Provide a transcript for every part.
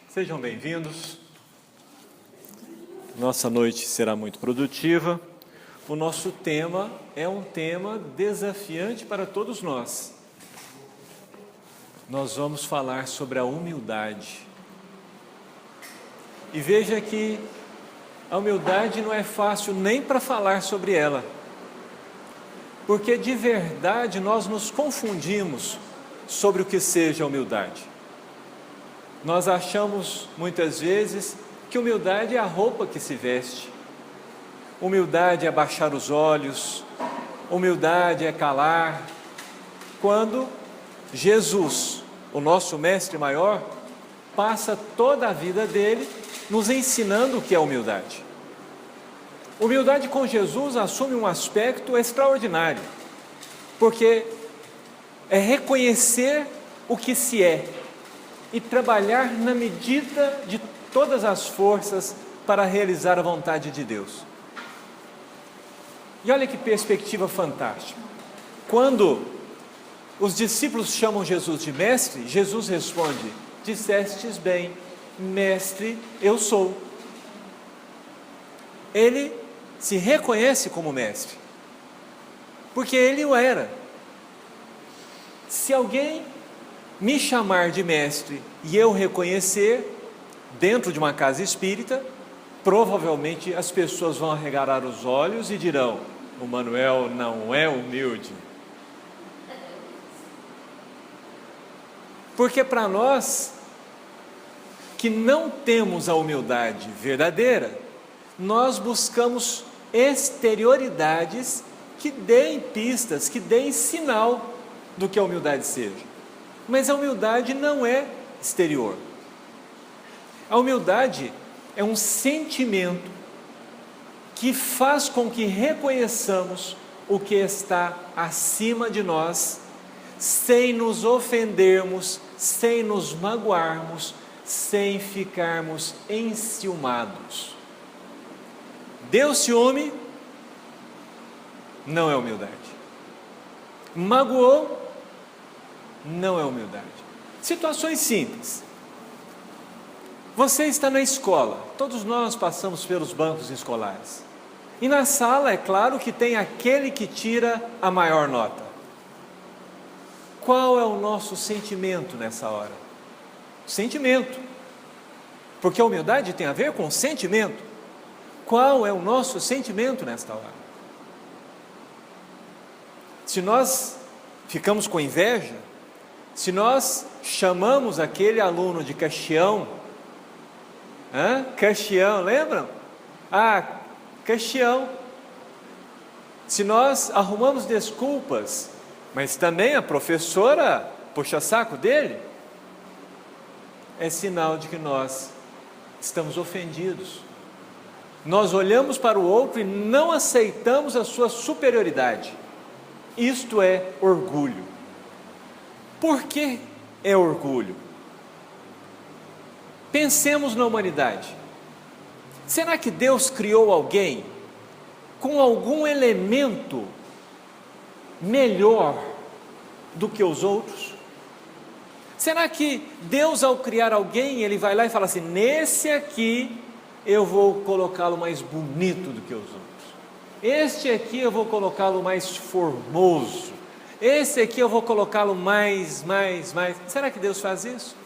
Sejam bem-vindos. Nossa noite será muito produtiva. O nosso tema é um tema desafiante para todos nós. Nós vamos falar sobre a humildade. E veja que a humildade não é fácil nem para falar sobre ela, porque de verdade nós nos confundimos sobre o que seja humildade. Nós achamos muitas vezes que humildade é a roupa que se veste, humildade é baixar os olhos, humildade é calar, quando Jesus, o nosso mestre maior, passa toda a vida dele nos ensinando o que é humildade. Humildade com Jesus assume um aspecto extraordinário, porque é reconhecer o que se é e trabalhar na medida de todas as forças para realizar a vontade de Deus. E olha que perspectiva fantástica. Quando os discípulos chamam Jesus de mestre, Jesus responde: dissestes bem, mestre, eu sou. Ele se reconhece como mestre, porque ele o era. Se alguém me chamar de mestre e eu reconhecer, dentro de uma casa espírita, provavelmente as pessoas vão arregalar os olhos e dirão: o Manuel não é humilde. Porque para nós, que não temos a humildade verdadeira, nós buscamos exterioridades que deem pistas, que deem sinal do que a humildade seja. Mas a humildade não é exterior. A humildade é um sentimento que faz com que reconheçamos o que está acima de nós, sem nos ofendermos, sem nos magoarmos, sem ficarmos enciumados. Deu ciúme, não é humildade. Magoou, não é humildade. Situações simples. Você está na escola, todos nós passamos pelos bancos escolares. E na sala, é claro que tem aquele que tira a maior nota. Qual é o nosso sentimento nessa hora? Sentimento. Porque a humildade tem a ver com sentimento. Qual é o nosso sentimento nesta hora? Se nós ficamos com inveja, se nós chamamos aquele aluno de caxião, caxião, lembram? Caxião. Se nós arrumamos desculpas, mas também a professora puxa saco dele, é sinal de que nós estamos ofendidos. Nós olhamos para o outro e não aceitamos a sua superioridade. Isto é orgulho. Por que é orgulho? Pensemos na humanidade. Será que Deus criou alguém com algum elemento melhor do que os outros? Será que Deus, ao criar alguém, Ele vai lá e fala assim: nesse aqui eu vou colocá-lo mais bonito do que os outros, este aqui eu vou colocá-lo mais formoso, esse aqui eu vou colocá-lo mais. Será que Deus faz isso?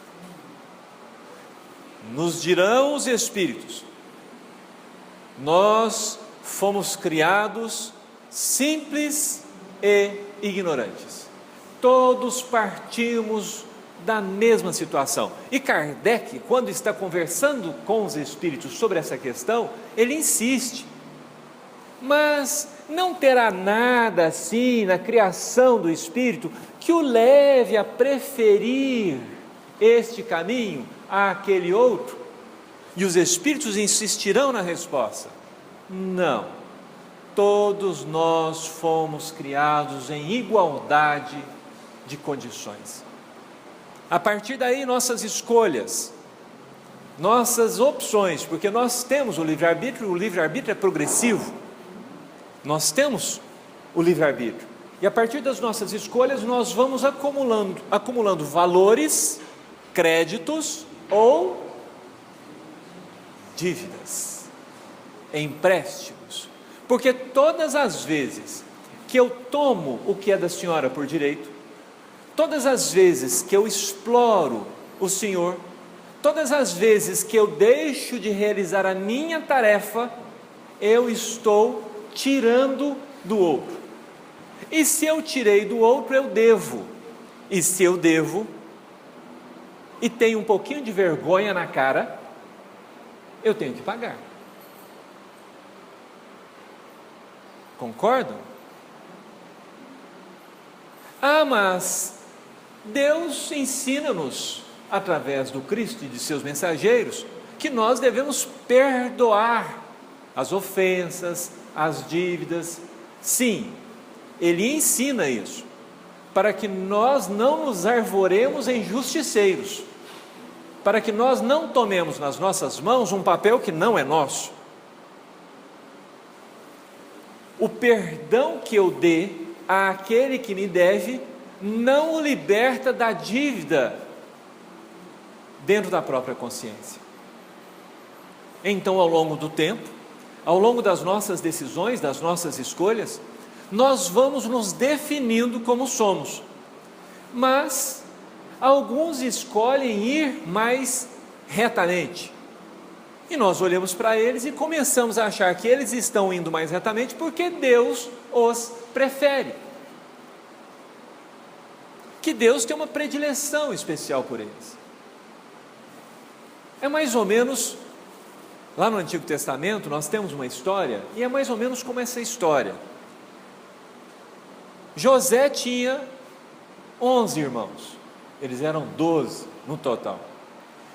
Nos dirão os Espíritos, nós fomos criados simples e ignorantes. Todos partimos da mesma situação. E Kardec, quando está conversando com os Espíritos sobre essa questão, ele insiste: mas não terá nada assim na criação do Espírito que o leve a preferir este caminho àquele outro? E os Espíritos insistirão na resposta: não, todos nós fomos criados em igualdade de condições. A partir daí, nossas escolhas, nossas opções, porque nós temos o livre-arbítrio é progressivo, nós temos o livre-arbítrio, e a partir das nossas escolhas nós vamos acumulando valores créditos ou dívidas, empréstimos. Porque todas as vezes que eu tomo o que é da senhora por direito, todas as vezes que eu exploro o senhor, todas as vezes que eu deixo de realizar a minha tarefa, eu estou tirando do outro. E se eu tirei do outro, eu devo. E se eu devo, e tenho um pouquinho de vergonha na cara, eu tenho que pagar. Concordam? Ah, mas Deus ensina-nos, através do Cristo e de seus mensageiros, que nós devemos perdoar as ofensas, as dívidas. Sim, Ele ensina isso, para que nós não nos arvoremos em justiceiros, para que nós não tomemos nas nossas mãos um papel que não é nosso. O perdão que eu dê àquele que me deve não o liberta da dívida dentro da própria consciência. Então, ao longo do tempo, ao longo das nossas decisões, das nossas escolhas, nós vamos nos definindo como somos, mas alguns escolhem ir mais retamente, e nós olhamos para eles e começamos a achar que eles estão indo mais retamente porque Deus os prefere, que Deus tem uma predileção especial por eles. É mais ou menos, lá no Antigo Testamento nós temos uma história, e é mais ou menos como essa história. José tinha 11 irmãos, eles eram 12 no total,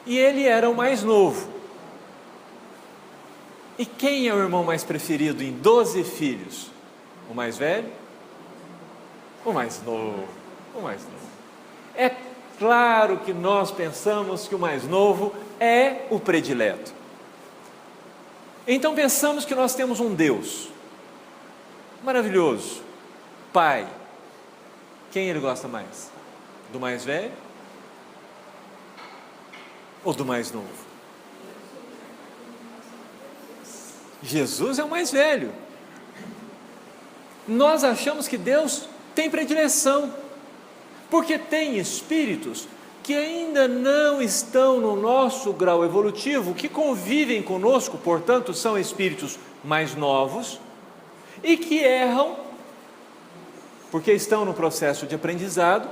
e ele era o mais novo. E quem é o irmão mais preferido em 12 filhos? O mais velho? O mais novo? O mais novo. É claro que nós pensamos que o mais novo é o predileto. Então pensamos que nós temos um Deus maravilhoso, Pai. Quem ele gosta mais? Do mais velho ou do mais novo? Jesus é o mais velho. Nós achamos que Deus tem predileção, porque tem espíritos que ainda não estão no nosso grau evolutivo, que convivem conosco, portanto são espíritos mais novos, e que erram, porque estão no processo de aprendizado,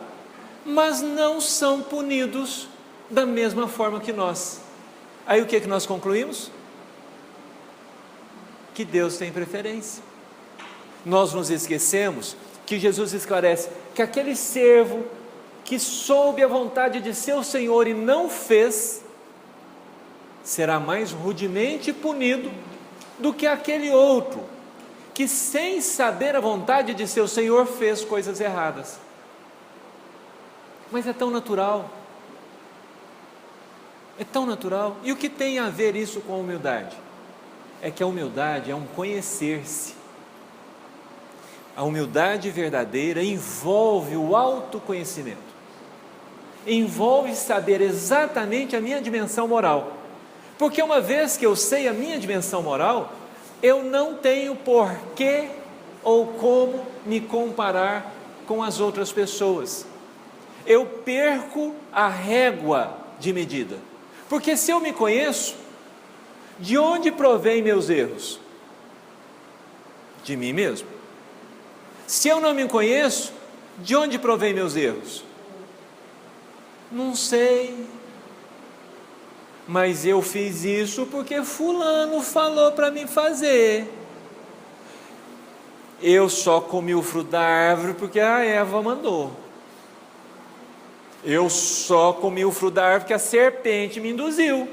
mas não são punidos da mesma forma que nós. Aí o que é que nós concluímos? Que Deus tem preferência. Nós nos esquecemos que Jesus esclarece que aquele servo que soube a vontade de seu Senhor e não fez, será mais rudemente punido do que aquele outro que, sem saber a vontade de seu Senhor, fez coisas erradas. Mas é tão natural, é tão natural. E o que tem a ver isso com a humildade? É que a humildade é um conhecer-se. A humildade verdadeira envolve o autoconhecimento, envolve saber exatamente a minha dimensão moral, porque uma vez que eu sei a minha dimensão moral, eu não tenho por que ou como me comparar com as outras pessoas. Eu perco a régua de medida, porque se eu me conheço, de onde provém meus erros? De mim mesmo. Se eu não me conheço, de onde provém meus erros? Não sei, mas eu fiz isso porque fulano falou para mim fazer. Eu só comi o fruto da árvore porque a Eva mandou. Eu só comi o fruto da árvore porque a serpente me induziu.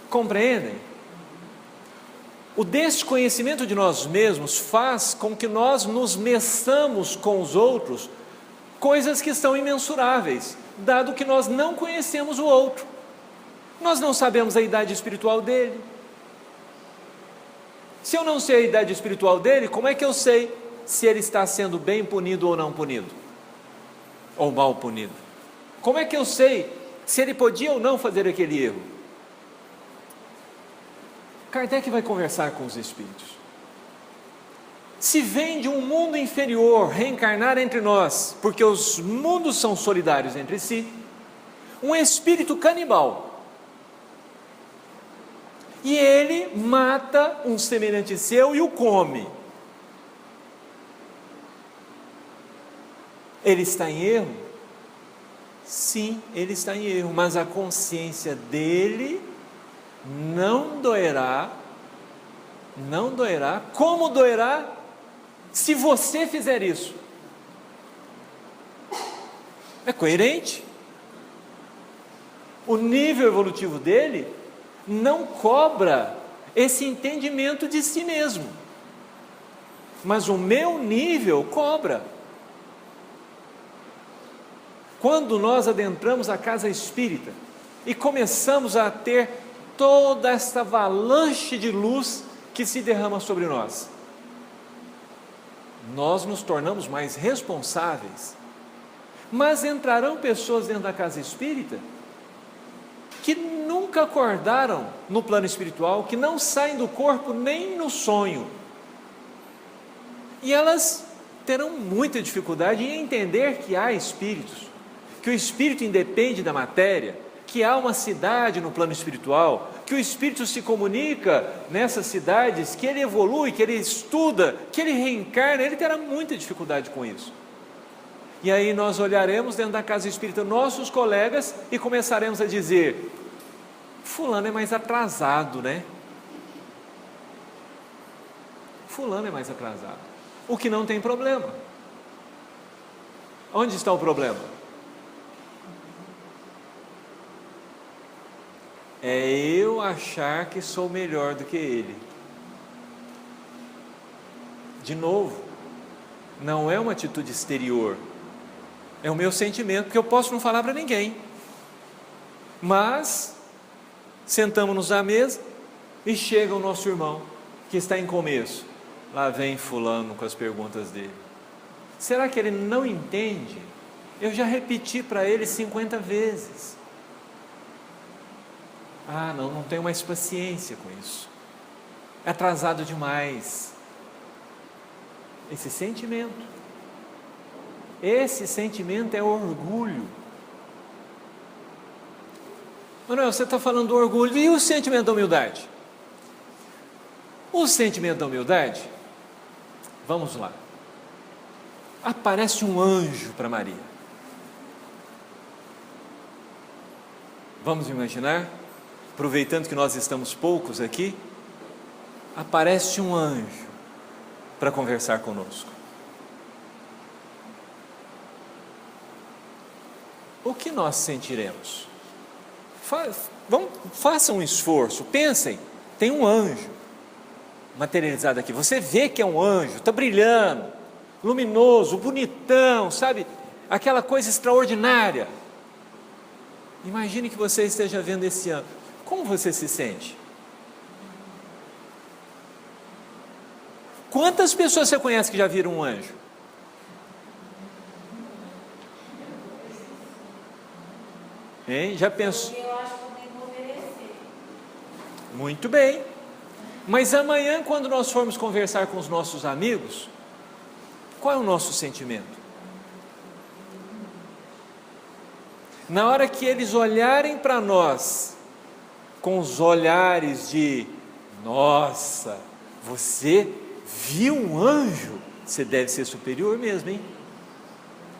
Compreendem? O desconhecimento de nós mesmos faz com que nós nos meçamos com os outros, coisas que são imensuráveis, dado que nós não conhecemos o outro. Nós não sabemos a idade espiritual dele. Se eu não sei a idade espiritual dele, como é que eu sei se ele está sendo bem punido ou não punido? Ou mal punido? Como é que eu sei se ele podia ou não fazer aquele erro? Kardec vai conversar com os espíritos. Se vem de um mundo inferior reencarnar entre nós, porque os mundos são solidários entre si, um espírito canibal, e ele mata um semelhante seu e o come, ele está em erro? Sim, ele está em erro, mas a consciência dele não doerá, como doerá se você fizer isso. É coerente. O nível evolutivo dele não cobra esse entendimento de si mesmo, mas o meu nível cobra. Quando nós adentramos a casa espírita e começamos a ter toda esta avalanche de luz que se derrama sobre nós, nós nos tornamos mais responsáveis. Mas entrarão pessoas dentro da casa espírita que nunca acordaram no plano espiritual, que não saem do corpo nem no sonho, e elas terão muita dificuldade em entender que há espíritos, que o espírito independe da matéria, que há uma cidade no plano espiritual, que o espírito se comunica nessas cidades, que ele evolui, que ele estuda, que ele reencarna. Ele terá muita dificuldade com isso. E aí nós olharemos dentro da casa espírita nossos colegas e começaremos a dizer: fulano é mais atrasado, né? Fulano é mais atrasado. O que não tem problema. Onde está o problema? É eu achar que sou melhor do que ele. De novo, não é uma atitude exterior, é o meu sentimento, porque eu posso não falar para ninguém, mas sentamos-nos à mesa e chega o nosso irmão que está em começo. Lá vem fulano com as perguntas dele. Será que ele não entende? Eu já repeti para ele 50 vezes. Ah, não tenho mais paciência com isso. É atrasado demais. Esse sentimento é orgulho. Manuel, você está falando do orgulho, e o sentimento da humildade? O sentimento da humildade, vamos lá. Aparece um anjo para Maria. Vamos imaginar? Aproveitando que nós estamos poucos aqui, aparece um anjo para conversar conosco. O que nós sentiremos? Façam um esforço, pensem, tem um anjo materializado aqui, você vê que é um anjo, está brilhando, luminoso, bonitão, sabe? Aquela coisa extraordinária. Imagine que você esteja vendo esse anjo. Como você se sente? Quantas pessoas você conhece que já viram um anjo? Hein? Já pensou? Eu acho que eu nem vou merecer. Muito bem. Mas amanhã, quando nós formos conversar com os nossos amigos, qual é o nosso sentimento? Na hora que eles olharem para nós com os olhares de: nossa, você viu um anjo? Você deve ser superior mesmo, hein?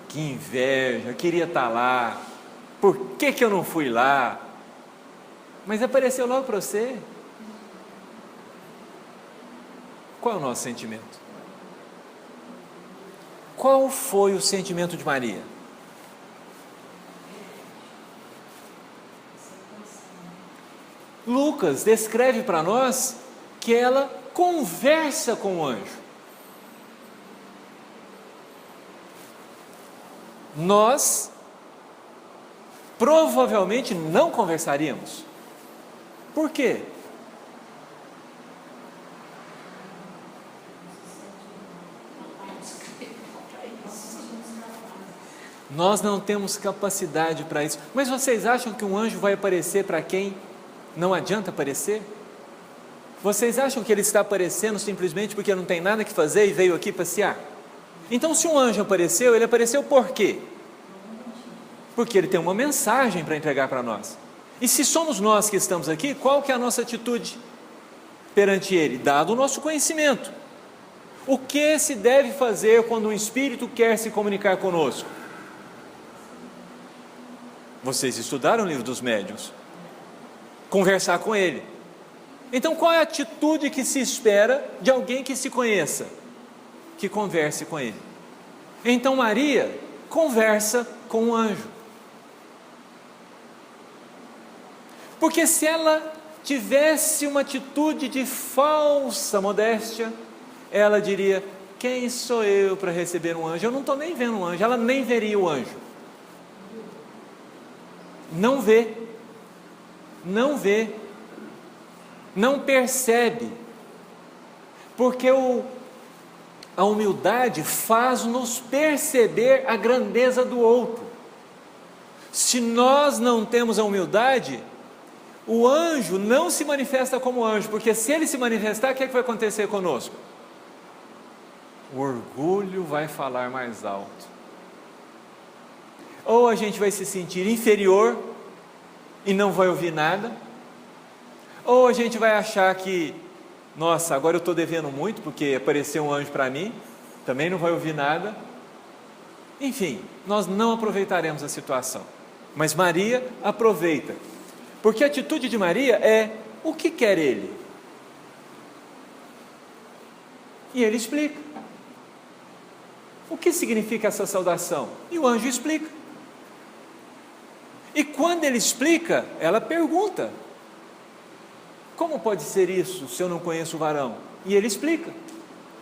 Que inveja, queria estar lá. Por que eu não fui lá? Mas apareceu logo para você. Qual é o nosso sentimento? Qual foi o sentimento de Maria? Lucas descreve para nós que ela conversa com o anjo. Nós provavelmente não conversaríamos. Por quê? Nós não temos capacidade para isso. Mas vocês acham que um anjo vai aparecer para quem não adianta aparecer? Vocês acham que ele está aparecendo simplesmente porque não tem nada que fazer e veio aqui passear? Então, se um anjo apareceu, ele apareceu por quê? Porque ele tem uma mensagem para entregar para nós. E se somos nós que estamos aqui, qual que é a nossa atitude perante ele? Dado o nosso conhecimento. O que se deve fazer quando um espírito quer se comunicar conosco? Vocês estudaram o livro dos médiuns. Conversar com ele. Então, qual é a atitude que se espera de alguém que se conheça? Que converse com ele. Então, Maria conversa com o anjo. Porque se ela tivesse uma atitude de falsa modéstia, ela diria: quem sou eu para receber um anjo? Eu não estou nem vendo um anjo. Ela nem veria o anjo. Não vê. Não vê. Não percebe. Porque a humildade faz-nos perceber a grandeza do outro. Se nós não temos a humildade, o anjo não se manifesta como anjo, porque se ele se manifestar, o que é que vai acontecer conosco? O orgulho vai falar mais alto. Ou a gente vai se sentir inferior e não vai ouvir nada, ou a gente vai achar que, nossa, agora eu estou devendo muito porque apareceu um anjo para mim, também não vai ouvir nada. Enfim, nós não aproveitaremos a situação. Mas Maria aproveita, porque a atitude de Maria é: o que quer ele? E ele explica. O que significa essa saudação? E o anjo explica. E quando ele explica, ela pergunta: como pode ser isso se eu não conheço o varão? E ele explica.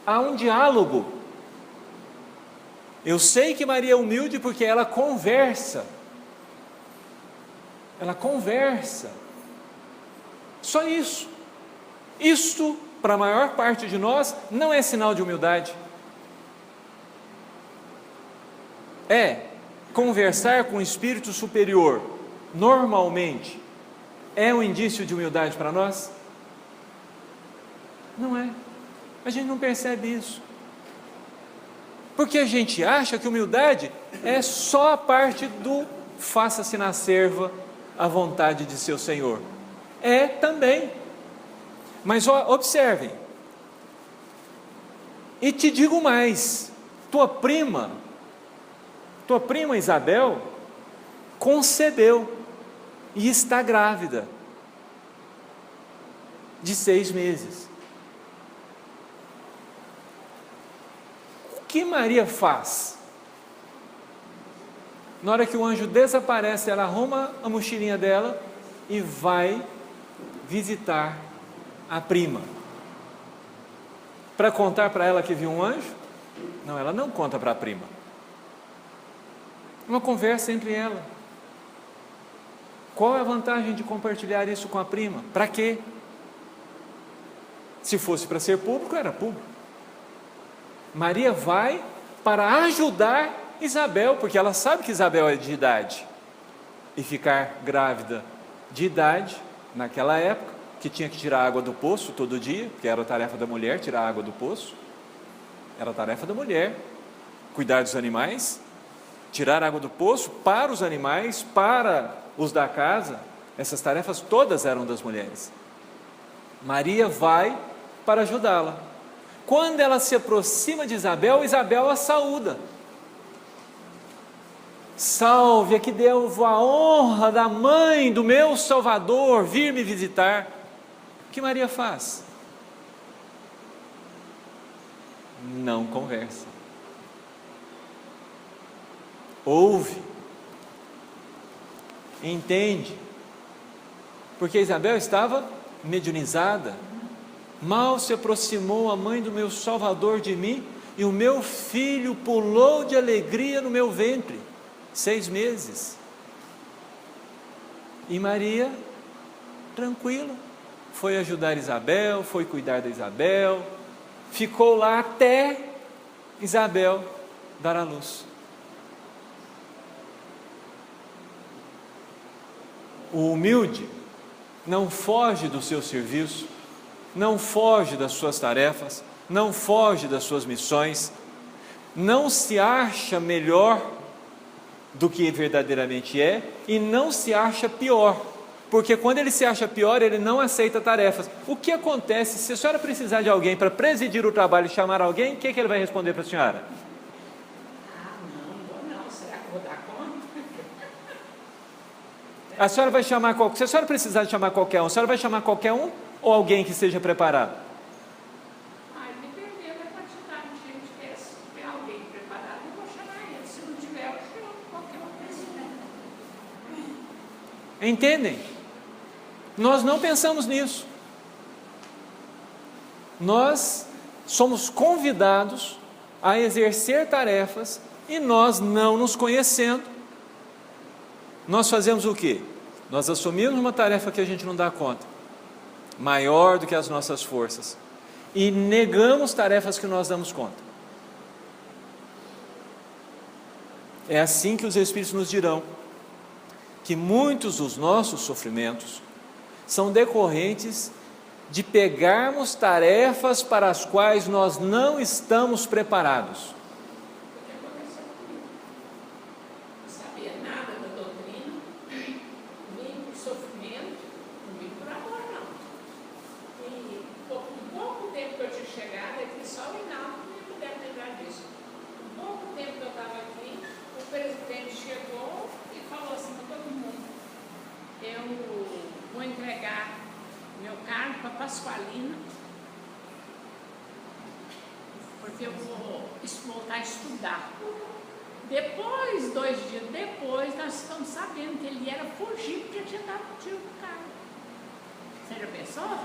Há um diálogo. Eu sei que Maria é humilde porque ela conversa. Ela conversa. Só isso. Isto, para a maior parte de nós, não é sinal de humildade. É conversar com um espírito superior, normalmente, é um indício de humildade para nós? Não é. A gente não percebe isso. Porque a gente acha que humildade é só a parte do faça-se na serva a vontade de seu Senhor. É também. Mas observem. E te digo mais, tua prima Isabel concebeu e está grávida de 6 meses. O que Maria faz? Na hora que o anjo desaparece, ela arruma a mochilinha dela e vai visitar a prima. Para contar para ela que viu um anjo? Não, ela não conta para a prima. Uma conversa entre ela. Qual é a vantagem de compartilhar isso com a prima? Para quê? Se fosse para ser público, era público. Maria vai para ajudar Isabel, porque ela sabe que Isabel é de idade. E ficar grávida de idade, naquela época, que tinha que tirar água do poço todo dia, porque era a tarefa da mulher tirar água do poço. Era a tarefa da mulher, cuidar dos animais, tirar água do poço para os animais, para os da casa. Essas tarefas todas eram das mulheres. Maria vai para ajudá-la. Quando ela se aproxima de Isabel, Isabel a saúda. Salve, a que devo a honra da mãe do meu Salvador vir me visitar. O que Maria faz? Não conversa. Ouve. Entende. Porque Isabel estava mediunizada. Mal se aproximou a mãe do meu Salvador de mim, e o meu filho pulou de alegria no meu ventre. 6 meses. E Maria, tranquila, foi ajudar Isabel, foi cuidar da Isabel, ficou lá até Isabel dar à luz. O humilde não foge do seu serviço, não foge das suas tarefas, não foge das suas missões, não se acha melhor do que verdadeiramente é e não se acha pior, porque quando ele se acha pior, ele não aceita tarefas. O que acontece se a senhora precisar de alguém para presidir o trabalho e chamar alguém, o que ele vai responder para a senhora? Não, será que eu vou dar conta? A senhora vai chamar se a senhora precisar de chamar qualquer um, a senhora vai chamar qualquer um ou alguém que seja preparado? Dependendo da quantidade de gente que é, se tiver alguém preparado, eu vou chamar ele. Se não tiver, eu chamo qualquer uma pessoa. Entendem? Nós não pensamos nisso. Nós somos convidados a exercer tarefas e nós não nos conhecendo, nós fazemos o quê? Nós assumimos uma tarefa que a gente não dá conta, maior do que as nossas forças, e negamos tarefas que nós damos conta. É assim que os Espíritos nos dirão que muitos dos nossos sofrimentos são decorrentes de pegarmos tarefas para as quais nós não estamos preparados. O que aconteceu comigo? Não sabia nada da doutrina, vim por sofrimento, não vim por amor, não. E em pouco tempo que eu tinha chegado aqui, só o Hinaldo não deve lembrar disso. Em pouco tempo que eu estava aqui, o presidente chegou e falou assim para todo mundo: eu vou entregar meu cargo para Pasqualina, porque eu vou voltar a estudar. Depois, 2 dias depois, nós ficamos sabendo que ele era fugir porque tinha dado um tiro no carro. Você já pensou?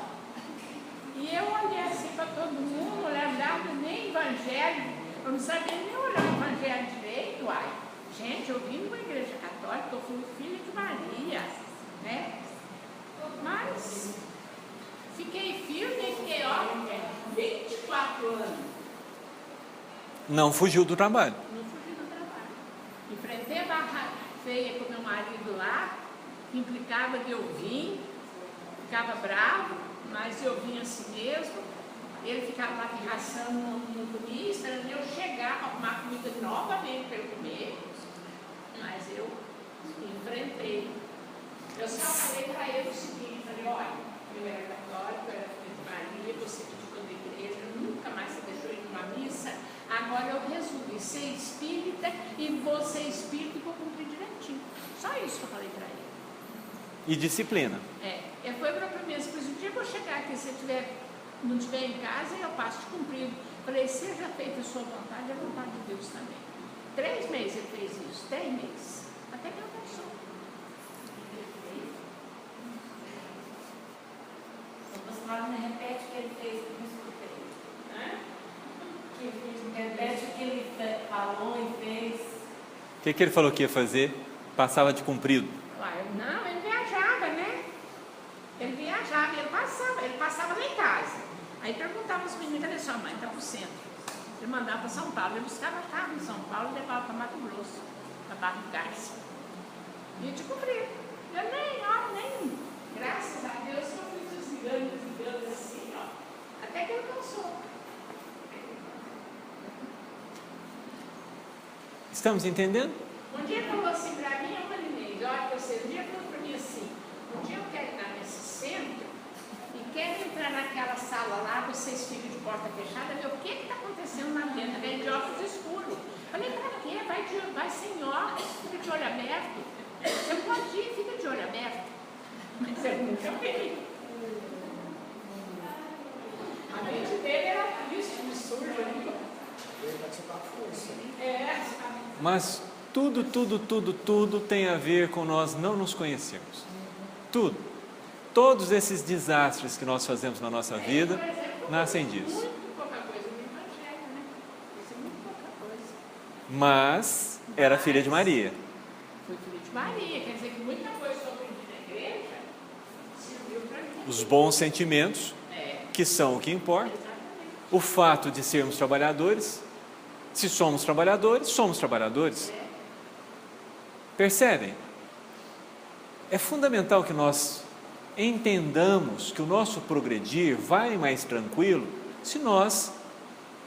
E eu olhei assim para todo mundo, olhava nem evangelho, eu não sabia nem olhar o evangelho direito, uai. Gente, eu vim de uma igreja católica, eu fui filha de Maria, né? Mas fiquei firme, fiquei, 24 anos. Não fugiu do trabalho. Não fugi do trabalho. Enfrentei a barra feia com meu marido lá, que implicava de eu vir, ficava bravo, mas eu vinha assim mesmo. Ele ficava lá pirraçando no comida, esperando eu chegar para arrumar comida novamente para ele comer. Mas eu enfrentei. Eu só falei para ele o seguinte, falei, olha, eu era católico, eu era filha de Maria, você pediu para a igreja, nunca mais você deixou ir numa missa, agora eu resolvi ser espírita e vou ser espírita e vou cumprir direitinho. Só isso que eu falei para ele. E disciplina. Ele foi para mim, depois um dia eu vou chegar aqui, se não estiver em casa, eu passo de cumprido. Falei, seja feita a sua vontade, a vontade de Deus também. 3 meses ele fez isso, 3 meses, até que eu pensou. Mas me repete o que ele fez, que eu não escutei. Repete o que ele falou e fez. O que ele falou que ia fazer? Passava de cumprido. Não, ele viajava, né? Ele viajava, ele passava lá em casa. Aí perguntava aos meninos, cadê sua mãe? Está pro centro. Ele mandava para São Paulo, ele buscava carro em São Paulo e levava para Mato Grosso, para Barra do Garça. E eu te cumpri. Eu nem, graças a Deus, eu fui desligando assim, ó, até que ele cansou. Estamos entendendo? Um dia falou assim para mim, Marinês, olha você, um dia falou para mim assim, um dia eu quero ir nesse centro e quero entrar naquela sala lá, vocês ficam de porta fechada, ver o que está acontecendo lá dentro, né, de óculos escuros. Falei, para quê? Vai sem óculos, fica de olho aberto. Você pode ir, fica de olho aberto. Mas eu nunca vi. A mente dele era triste, absurda. Mas tudo tem a ver com nós não nos conhecermos. Tudo. Todos esses desastres que nós fazemos na nossa vida nascem disso. Muito pouca coisa no Evangelho, né? Isso é muito pouca coisa. Mas era filha de Maria. Foi filha de Maria, quer dizer que muita coisa que eu aprendi na igreja serviu para mim. Os bons sentimentos, que são o que importa. Exatamente. O fato de sermos trabalhadores. Se somos trabalhadores, somos trabalhadores. Percebem? é fundamental que nós entendamos que o nosso progredir vai mais tranquilo se nós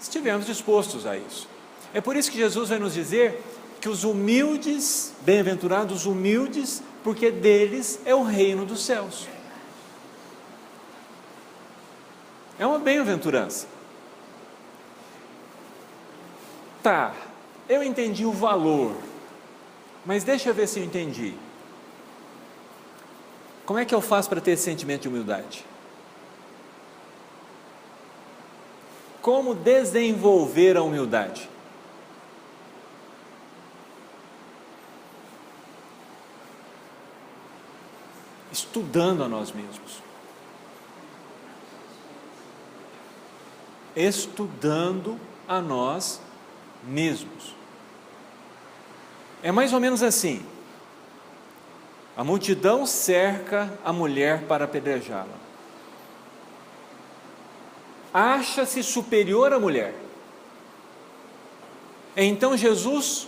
estivermos dispostos a isso. É por isso que Jesus vai nos dizer que os humildes, bem-aventurados os humildes, porque deles é o reino dos céus. É uma bem-aventurança. Tá, eu entendi o valor, mas deixa eu ver se eu entendi. Como é que eu faço para ter esse sentimento de humildade? Como desenvolver a humildade? Estudando a nós mesmos. Estudando a nós mesmos. É mais ou menos assim. A multidão cerca a mulher para apedrejá-la. Acha-se superior à mulher. Então Jesus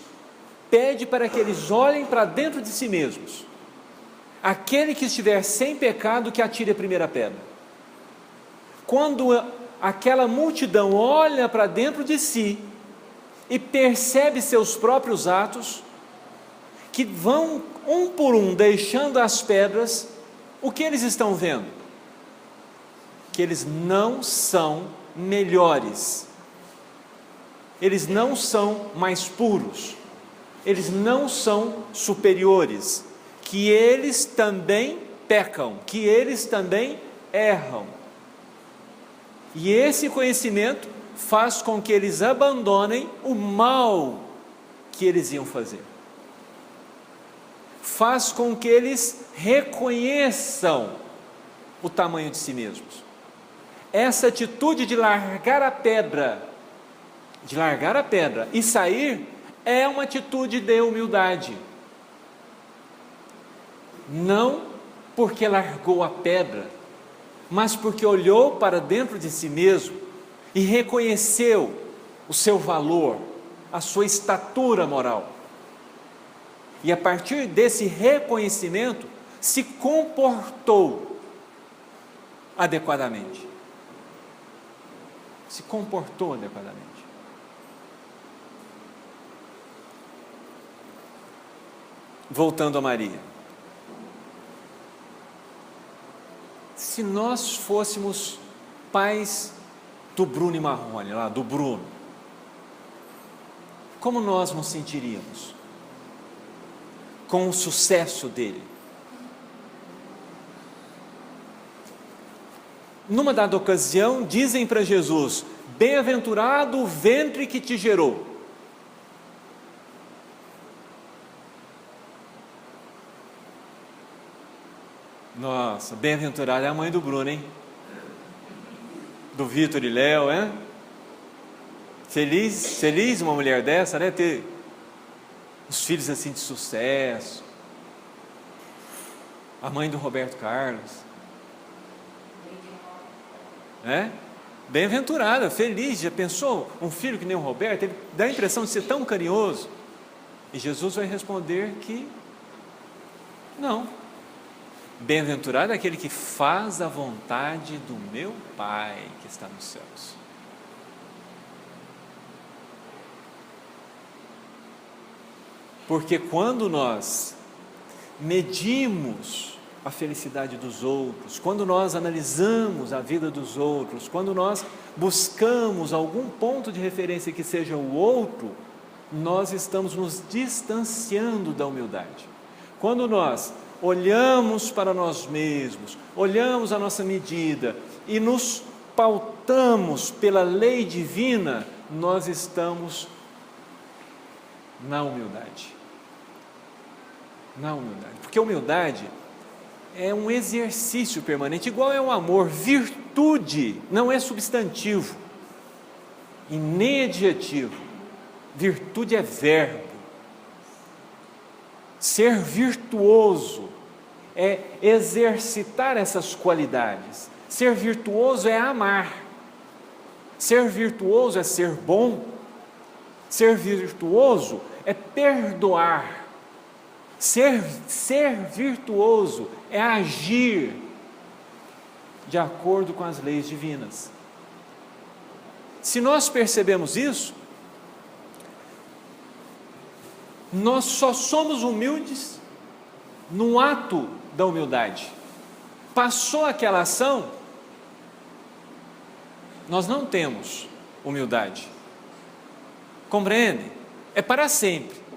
pede para que eles olhem para dentro de si mesmos. Aquele que estiver sem pecado, que atire a primeira pedra. Quando aquela multidão olha para dentro de si e percebe seus próprios atos, que vão um por um deixando as pedras, o que eles estão vendo? Que eles não são melhores, eles não são mais puros, eles não são superiores, que eles também pecam, que eles também erram. E esse conhecimento faz com que eles abandonem o mal que eles iam fazer. Faz com que eles reconheçam o tamanho de si mesmos. Essa atitude de largar a pedra e sair, é uma atitude de humildade. Não porque largou a pedra, mas porque olhou para dentro de si mesmo e reconheceu o seu valor, a sua estatura moral. E a partir desse reconhecimento, se comportou adequadamente. Se comportou adequadamente. Voltando a Maria. Se nós fôssemos pais do Bruno e Marrone, lá do Bruno, como nós nos sentiríamos com o sucesso dele? Numa dada ocasião, dizem para Jesus: bem-aventurado o ventre que te gerou. Nossa, bem-aventurada é a mãe do Bruno, hein? Do Vitor e Léo, hein? Feliz uma mulher dessa, né? Ter os filhos assim de sucesso. A mãe do Roberto Carlos. É? Bem-aventurada, feliz. Já pensou? Um filho que nem o Roberto, ele dá a impressão de ser tão carinhoso. E Jesus vai responder que não. Bem-aventurado é aquele que faz a vontade do meu Pai que está nos céus. Porque quando nós medimos a felicidade dos outros, quando nós analisamos a vida dos outros, quando nós buscamos algum ponto de referência que seja o outro, nós estamos nos distanciando da humildade. Quando nós olhamos para nós mesmos, olhamos a nossa medida e nos pautamos pela lei divina, nós estamos na humildade. Na humildade. Porque a humildade é um exercício permanente, igual é o amor. Virtude não é substantivo e nem adjetivo. Virtude é verbo. Ser virtuoso é exercitar essas qualidades. Ser virtuoso é amar. Ser virtuoso é ser bom. Ser virtuoso é perdoar. Ser virtuoso é agir de acordo com as leis divinas. Se nós percebemos isso, nós só somos humildes no ato da humildade. Passou aquela ação, nós não temos humildade. Compreende? É para sempre.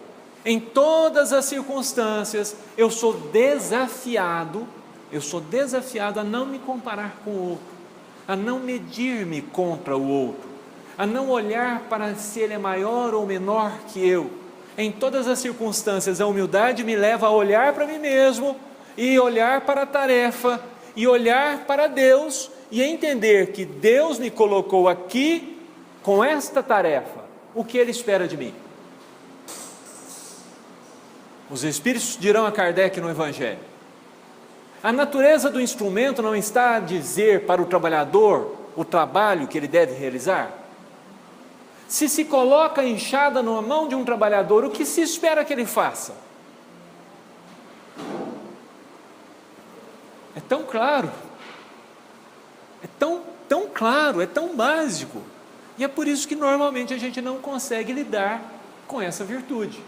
Em todas as circunstâncias, eu sou desafiado a não me comparar com o outro, a não medir-me contra o outro, a não olhar para se ele é maior ou menor que eu. Em todas as circunstâncias, a humildade me leva a olhar para mim mesmo, e olhar para a tarefa, e olhar para Deus, e entender que Deus me colocou aqui com esta tarefa. O que Ele espera de mim? Os Espíritos dirão a Kardec no Evangelho: a natureza do instrumento não está a dizer para o trabalhador o trabalho que ele deve realizar? Se se coloca a enxada na mão de um trabalhador, o que se espera que ele faça? É tão claro, é tão claro, é tão básico, e é por isso que normalmente a gente não consegue lidar com essa virtude.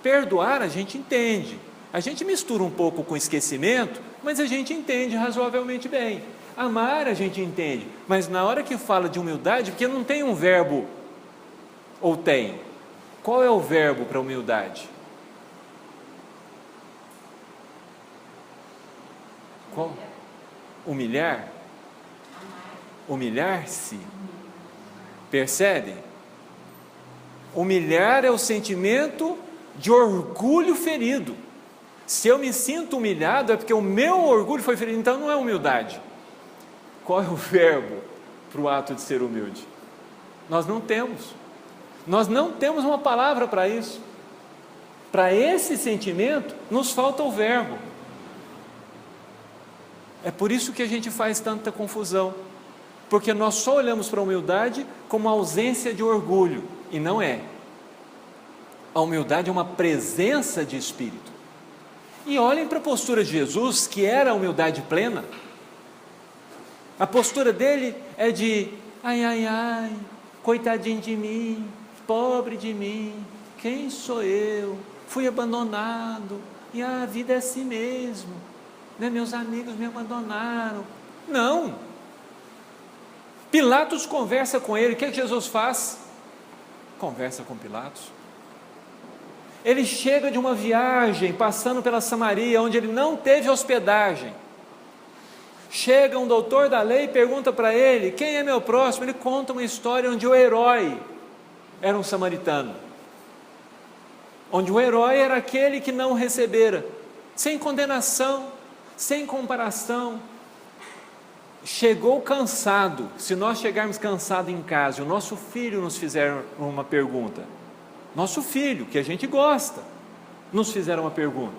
Perdoar a gente entende, a gente mistura um pouco com esquecimento, mas a gente entende razoavelmente bem. Amar a gente entende, mas na hora que fala de humildade, porque não tem um verbo, ou tem? Qual é o verbo para humildade? Qual? Humilhar? Humilhar-se? Percebem? Humilhar é o sentimento de orgulho ferido. Se eu me sinto humilhado, é porque o meu orgulho foi ferido, então não é humildade. Qual é o verbo para o ato de ser humilde? Nós não temos uma palavra para isso. Para esse sentimento, nos falta o verbo. É por isso que a gente faz tanta confusão, porque nós só olhamos para a humildade como ausência de orgulho, e não é. A humildade é uma presença de espírito. E olhem para a postura de Jesus, que era a humildade plena. A postura dele é de: ai, ai, ai, coitadinho de mim, pobre de mim, quem sou eu? Fui abandonado, e a vida é assim mesmo, né? Meus amigos me abandonaram. Não. Pilatos conversa com ele, o que Jesus faz? Conversa com Pilatos. Ele chega de uma viagem, passando pela Samaria, onde ele não teve hospedagem. Chega um doutor da lei e pergunta para ele: quem é meu próximo? Ele conta uma história onde o herói era um samaritano, onde o herói era aquele que não recebera, sem condenação, sem comparação. Chegou cansado. Se nós chegarmos cansados em casa e o nosso filho nos fizer uma pergunta, nosso filho, que a gente gosta, nos fizer uma pergunta,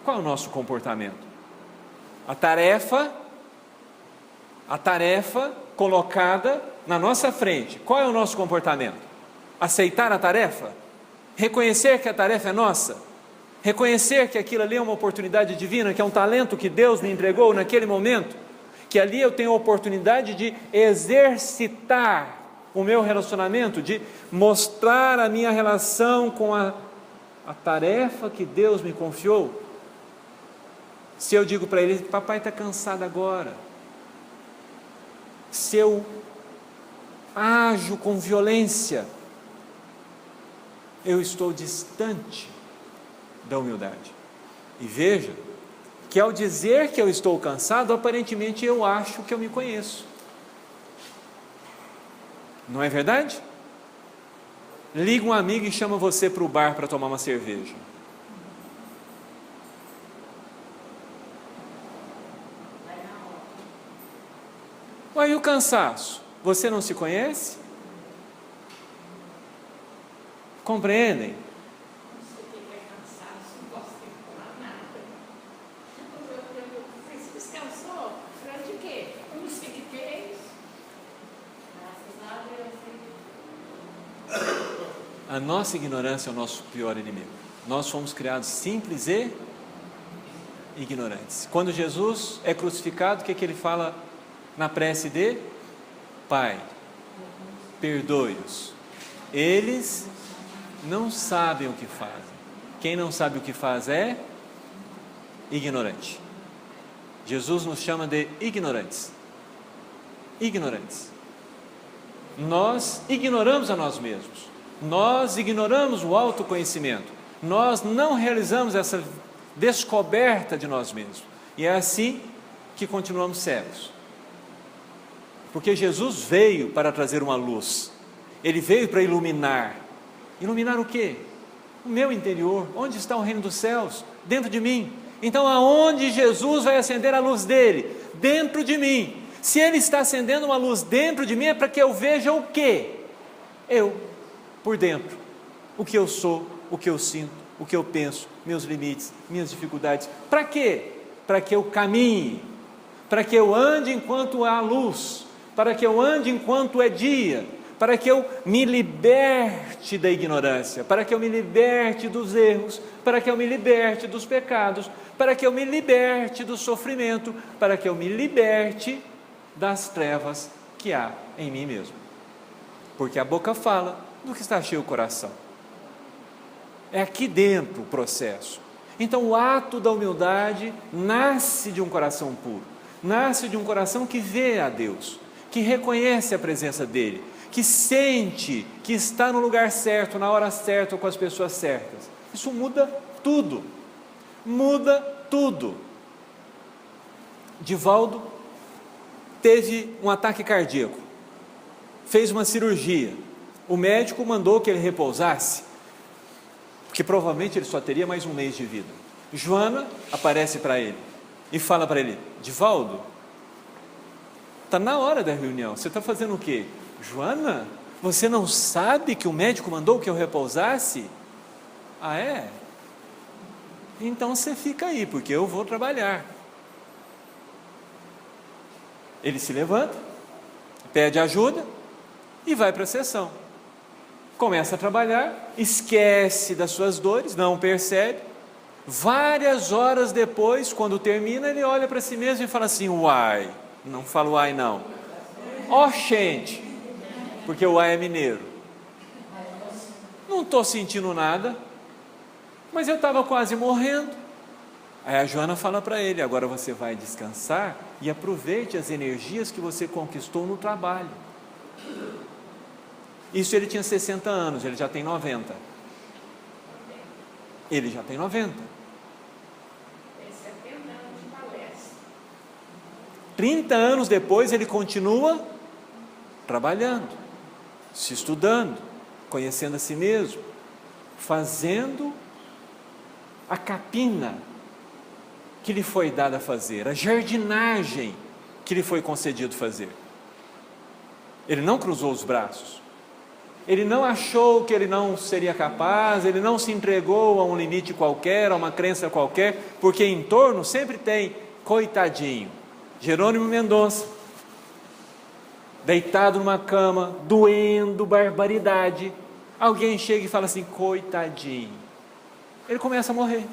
qual é o nosso comportamento? A tarefa colocada na nossa frente, qual é o nosso comportamento? Aceitar a tarefa? Reconhecer que a tarefa é nossa? Reconhecer que aquilo ali é uma oportunidade divina, que é um talento que Deus me entregou naquele momento, que ali eu tenho a oportunidade de exercitar o meu relacionamento, de mostrar a minha relação com a tarefa que Deus me confiou? Se eu digo para ele: papai está cansado agora, se eu ajo com violência, eu estou distante da humildade. E veja que ao dizer que eu estou cansado, aparentemente eu acho que eu me conheço. Não é verdade? Liga um amigo e chama você para o bar para tomar uma cerveja. Ué, e o cansaço? Você não se conhece? Compreendem? Você fica cansado, não gosta de falar nada. Você descansou? Para de quê? Não sei o que é isso. Graças a Deus. A nossa ignorância é o nosso pior inimigo. Nós fomos criados simples e ignorantes. Quando Jesus é crucificado, o que ele fala na prece dele? Pai, perdoe-os, eles não sabem o que fazem. Quem não sabe o que faz é ignorante. Jesus nos chama de ignorantes. Ignorantes. Nós ignoramos a nós mesmos. Nós ignoramos o autoconhecimento. Nós não realizamos essa descoberta de nós mesmos. E é assim que continuamos cegos. Porque Jesus veio para trazer uma luz. Ele veio para iluminar. Iluminar o quê? O meu interior. Onde está o reino dos céus? Dentro de mim. Então aonde Jesus vai acender a luz dele? Dentro de mim. Se ele está acendendo uma luz dentro de mim, é para que eu veja o quê? Eu, por dentro. O que eu sou, o que eu sinto, o que eu penso, meus limites, minhas dificuldades. Para quê? Para que eu caminhe, para que eu ande enquanto há luz, para que eu ande enquanto é dia, para que eu me liberte da ignorância, para que eu me liberte dos erros, para que eu me liberte dos pecados, para que eu me liberte do sofrimento, para que eu me liberte das trevas que há em mim mesmo. Porque a boca fala do que está cheio o coração. É aqui dentro o processo. Então o ato da humildade nasce de um coração puro, nasce de um coração que vê a Deus, que reconhece a presença dele, que sente que está no lugar certo, na hora certa, com as pessoas certas. Isso muda tudo. Muda tudo. Divaldo teve um ataque cardíaco, fez uma cirurgia. O médico mandou que ele repousasse, porque provavelmente ele só teria mais um mês de vida. Joana aparece para ele e fala para ele: Divaldo, está na hora da reunião, você está fazendo o quê? Joana, você não sabe que o médico mandou que eu repousasse? Ah, é? Então você fica aí, porque eu vou trabalhar. Ele se levanta, pede ajuda e vai para a sessão. Começa a trabalhar, esquece das suas dores, não percebe. Várias horas depois, quando termina, ele olha para si mesmo e fala assim: uai, não fala uai não, ó gente, porque o uai é mineiro. Não estou sentindo nada, mas eu estava quase morrendo. Aí a Joana fala para ele: agora você vai descansar e aproveite as energias que você conquistou no trabalho. Isso ele tinha 60 anos, ele já tem 90. Ele já tem 90. Tem 70 anos de palestra. 30 anos depois ele continua trabalhando, se estudando, conhecendo a si mesmo, fazendo a capina que lhe foi dada a fazer, a jardinagem que lhe foi concedido fazer. Ele não cruzou os braços, ele não achou que ele não seria capaz, ele não se entregou a um limite qualquer, a uma crença qualquer, porque em torno sempre tem coitadinho. Jerônimo Mendonça, deitado numa cama, doendo, barbaridade, alguém chega e fala assim: coitadinho. Ele começa a morrer.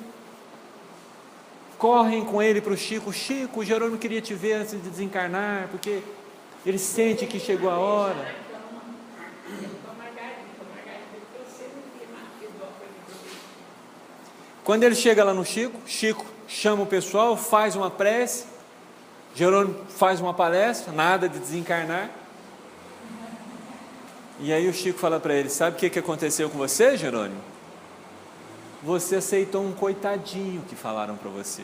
Correm com ele para o Chico: Chico, o Jerônimo queria te ver antes de desencarnar, porque ele sente que chegou a hora. Quando ele chega lá no Chico, Chico chama o pessoal, faz uma prece, Jerônimo faz uma palestra, nada de desencarnar. E aí o Chico fala para ele: sabe o que aconteceu com você, Jerônimo? Você aceitou um coitadinho que falaram para você.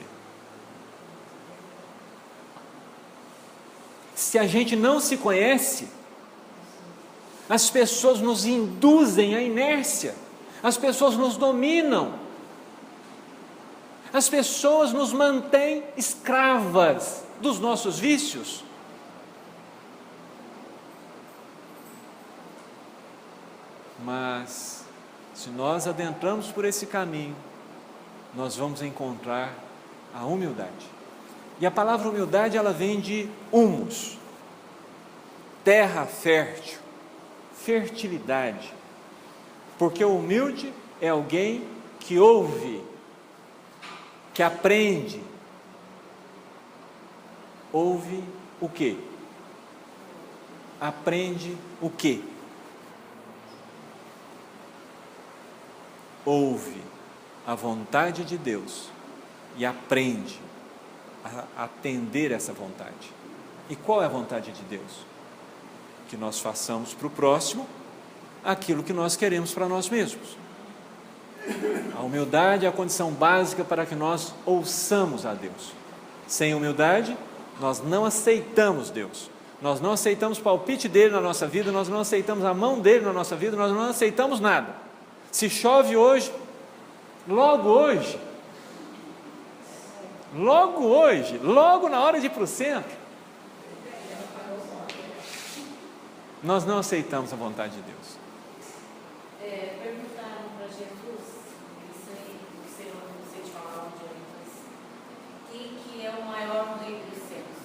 Se a gente não se conhece, as pessoas nos induzem à inércia, as pessoas nos dominam, as pessoas nos mantêm escravas dos nossos vícios. Mas se nós adentramos por esse caminho, nós vamos encontrar a humildade. E a palavra humildade, ela vem de humus, terra fértil, fertilidade. Porque o humilde é alguém que ouve, que aprende, ouve o quê? Aprende o quê? Ouve a vontade de Deus e aprende a atender essa vontade. E qual é a vontade de Deus? Que nós façamos para o próximo aquilo que nós queremos para nós mesmos. A humildade é a condição básica para que nós ouçamos a Deus. Sem humildade, nós não aceitamos Deus. Nós não aceitamos o palpite dele na nossa vida, nós não aceitamos a mão dele na nossa vida, nós não aceitamos nada. Se chove hoje, logo hoje, logo na hora de ir para o centro, nós não aceitamos a vontade de Deus. Perguntaram para Jesus, você não sei te falar onde ele foi, quem que é o maior no reino dos céus?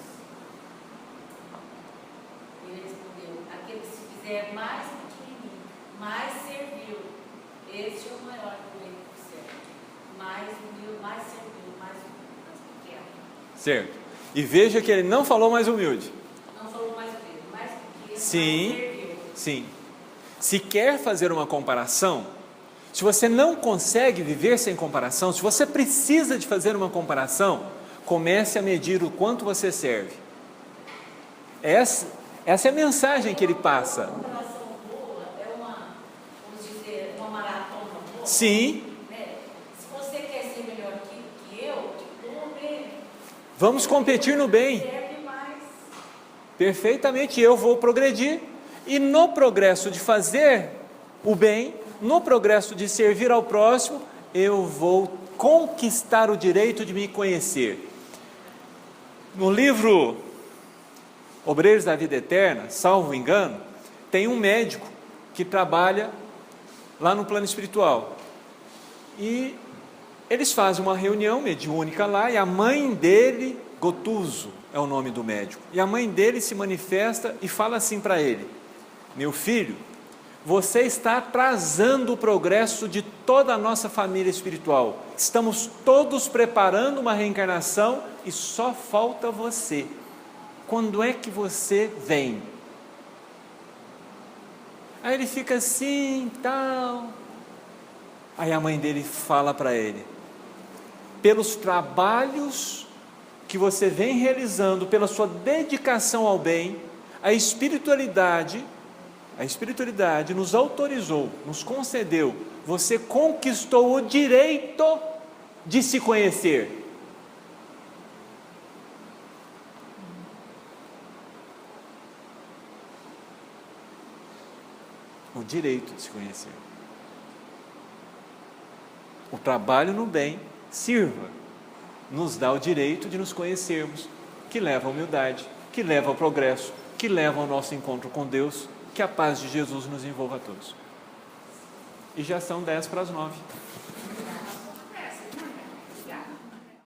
Ele respondeu, aquele que se fizer mais pequenininho, mais servil, este é o maior no reino dos céus. Mais humilde, mais servil, mais pequeno. Certo. E veja que ele não falou mais humilde. Não falou mais humilde, mais pequeno, Sim, mais servil. sim. Se quer fazer uma comparação, se você não consegue viver sem comparação, se você precisa de fazer uma comparação, comece a medir o quanto você serve. Essa é a mensagem que ele passa. Uma comparação boa é vamos dizer, uma maratona boa. Sim, Se você quer ser melhor que eu, vamos ver. vamos competir no bem. Serve mais. Perfeitamente, eu vou progredir. E no progresso de fazer o bem, no progresso de servir ao próximo, eu vou conquistar o direito de me conhecer. No livro Obreiros da Vida Eterna, salvo engano, tem um médico que trabalha lá no plano espiritual. E eles fazem uma reunião mediúnica lá, e a mãe dele, Gotuso é o nome do médico, e a mãe dele se manifesta e fala assim para ele: meu filho, você está atrasando o progresso de toda a nossa família espiritual. Estamos todos preparando uma reencarnação e só falta você. Quando é que você vem? Aí ele fica assim, tal. Aí a mãe dele fala para ele: pelos trabalhos que você vem realizando, pela sua dedicação ao bem, a espiritualidade nos autorizou, nos concedeu, você conquistou o direito de se conhecer. O direito de se conhecer. O trabalho no bem sirva, nos dá o direito de nos conhecermos, que leva à humildade, que leva ao progresso, que leva ao nosso encontro com Deus. Que a paz de Jesus nos envolva a todos. E já são 10 para as 9.